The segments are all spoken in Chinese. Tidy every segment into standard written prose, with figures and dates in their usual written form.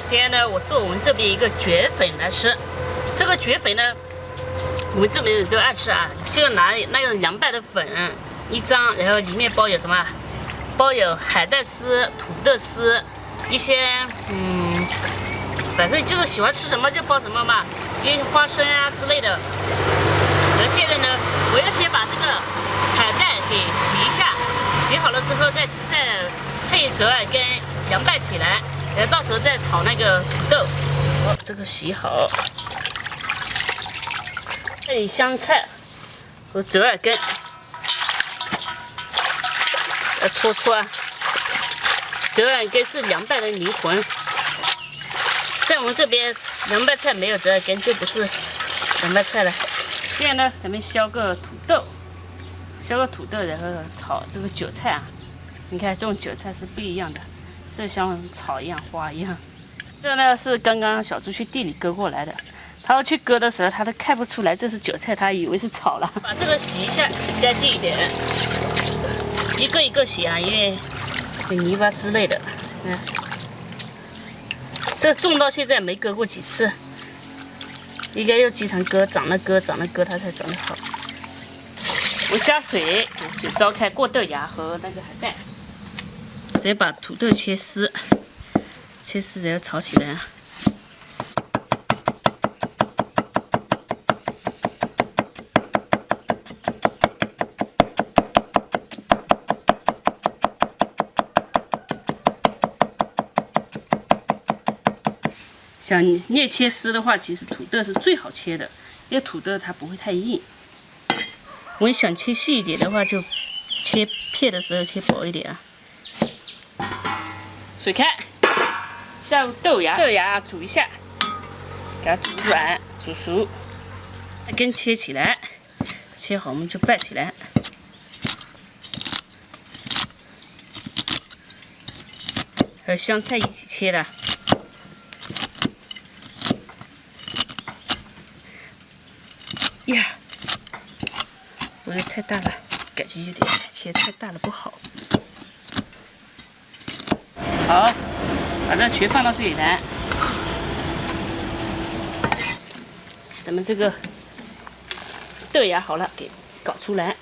今天呢，我做我们这边一个蕨粉来吃。这个蕨粉呢，我们这边人都爱吃啊，就拿那个凉拌的粉一张，然后里面包有什么？包有海带丝、土豆丝，一些反正就是喜欢吃什么就包什么嘛，一些花生啊之类的。然后现在呢，我要先把这个海带给洗一下，洗好了之后再配折耳根凉拌起来，然后到时候再炒那个土豆。好，这个洗好，配香菜和折耳根，要搓搓啊。折耳根是凉拌的灵魂，在我们这边凉拌菜没有折耳根就不是凉拌菜了。现在呢，咱们削个土豆，然后炒这个韭菜啊。你看这种韭菜是不一样的，是像草一样花一样。这呢是刚刚小猪去地里割过来的，他要去割的时候，他都看不出来这是韭菜，他以为是草了。把这个洗一下，洗干净一点，一个一个洗啊，因为有泥巴之类的。这种到现在没割过几次，应该要经常割，长了割，它才长得好。我加水，给水烧开，过豆芽和那个海带。再把土豆切丝，然后炒起来。想练切丝的话，其实土豆是最好切的，因为土豆它不会太硬。我们想切细一点的话，就切片的时候切薄一点啊。水开，下入豆芽煮一下，给它煮软煮熟，一根切起来，切好我们就拌起来。和香菜一起切的。呀，不会太大了，感觉有点切太大了不好。好，把这全放到这里来。咱们这个豆芽好了，给搞出来。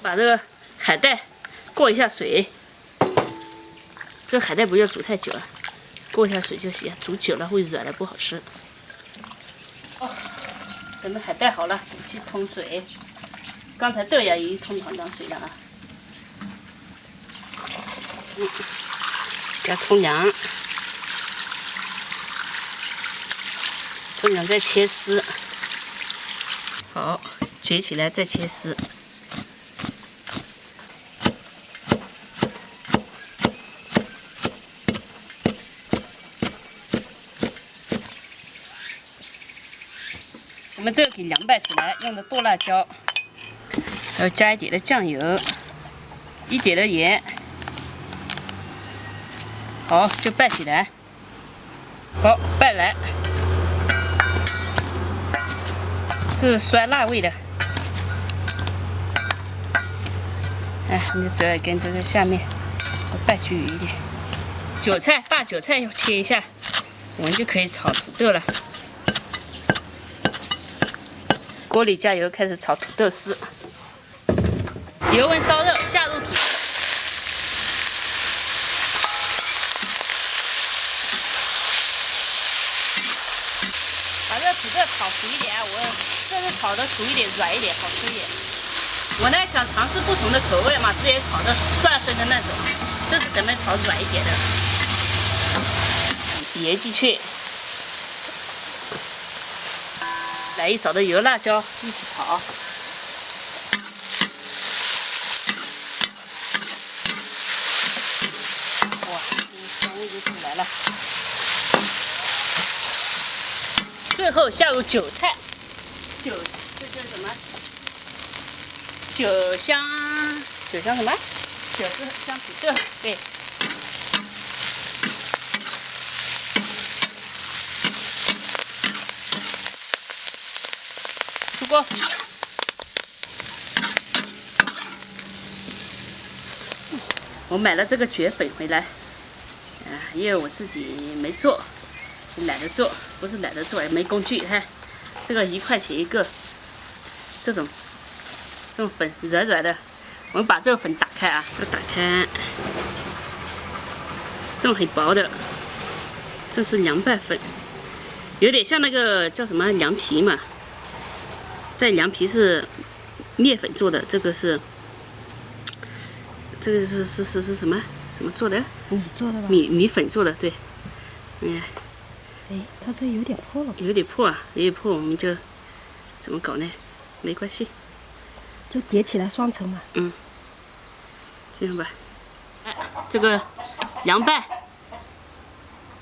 把这个海带过一下水，这海带不要煮太久了，过一下水就行，煮久了会软了不好吃。哦，咱们海带好了，去冲水。刚才豆芽已经冲糖水了啊。给它冲凉，再切丝。好，卷起来再切丝。我们这个给凉拌起来，用的剁辣椒，还要加一点的酱油，一点的盐。好，就拌起来。好，拌来，是酸辣味的。哎，你的折耳根都在下面，拌均匀一点。韭菜，大韭菜要切一下，我们就可以炒土豆了。锅里加油，开始炒土豆丝。油温烧热，下入土豆。把这土豆炒熟一点，我这是炒的熟一点、软一点，好吃一点。我呢想尝试不同的口味嘛，之前炒的蒜生的那种，这是咱们炒软一点的。盐进去，来一勺的油辣椒一起炒。哇，这个香味就出来了。最后下入韭菜，这叫什么？酒香什么？酒是香土豆，对。出锅。我买了这个蕨粉回来，因为我自己没做，懒得做，不是懒得做，也没工具。看，这个1块钱一个，这种粉软软的，我们把这个粉打开啊，要打开，这种很薄的，这是凉拌粉，有点像那个叫什么凉皮嘛，但凉皮是面粉做的，这个是什么做的？米做的吧？米粉做的，对。哎，它这有点破了。有点破啊，有点破，我们就怎么搞呢？没关系，就叠起来双层嘛。这样吧。哎，这个凉拌，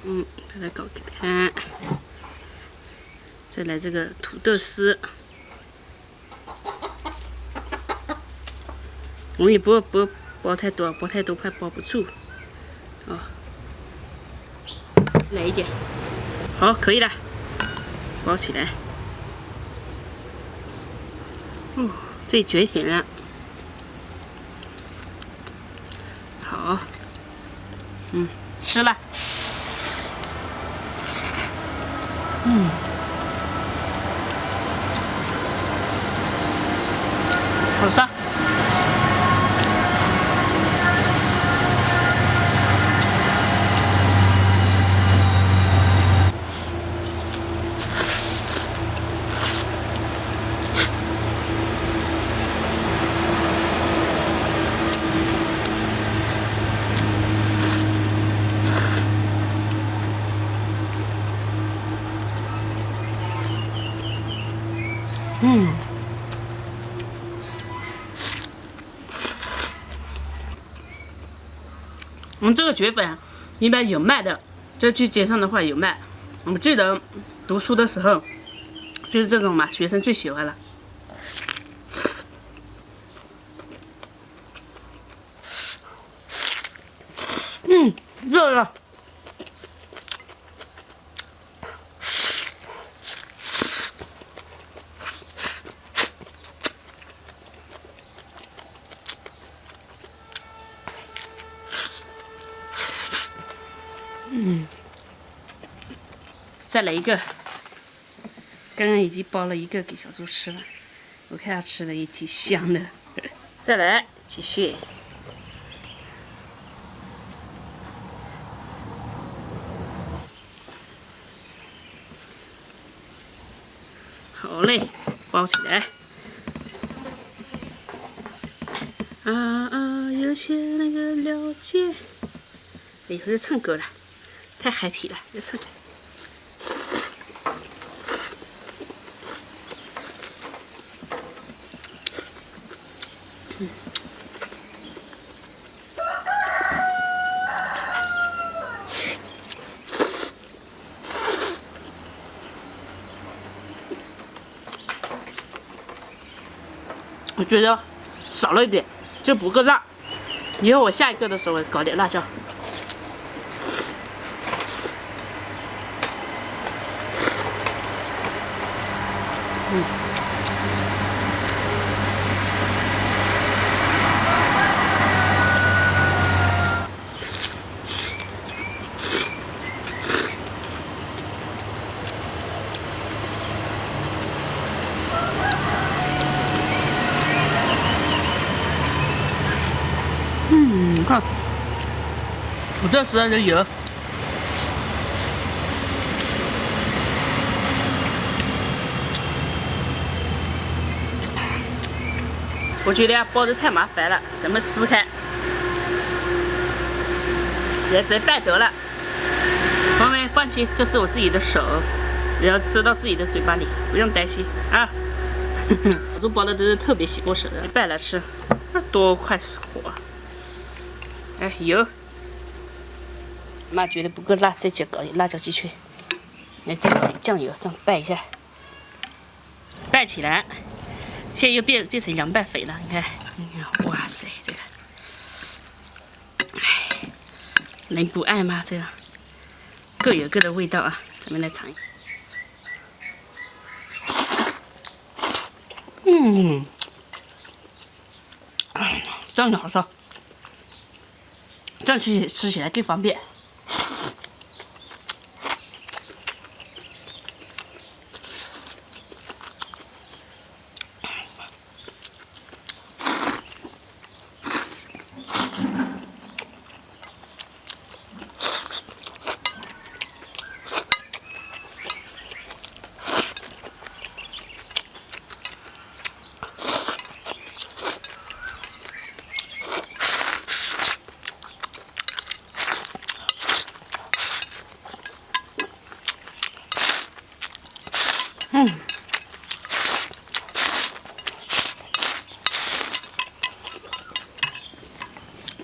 把它搞开。再来这个土豆丝，我们也不包太多，包太多怕包不住。哦，来一点，好，可以了，包起来。这绝甜了。好，吃了。好吃。我们这个蕨粉一般有卖的，这去街上的话有卖。我记得读书的时候就是这种嘛，学生最喜欢了。热了。再来一个，刚刚已经包了一个给小猪吃了，我看他吃的也挺香的。再来继续，好嘞，包起来。有些那个了解，以后就唱歌了，太 happy 了，要唱歌。我觉得少了一点，就不够辣。以后我下一个的时候搞点辣椒。你看，土豆丝的油，我觉得呀，包的太麻烦了，咱们撕开，也直接拌得了。朋友们放心，这是我自己的手，然后吃到自己的嘴巴里，不用担心啊。小猪包的都是特别洗过手的，拌来吃，那多快火！哎，油，妈觉得不够辣，再加搞点辣椒进去，来再搞点酱油，这样拌一下，拌起来。现在又变成凉拌粉了，你看，哇塞，这个，哎，能不爱吗？这个各有各的味道啊，咱们来尝一下。这样子好吃，这样吃起来更方便。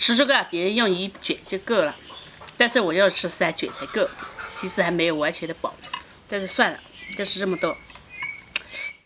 吃这个别人用1卷就够了，但是我要吃3卷才够，其实还没有完全的饱，但是算了，就吃这么多。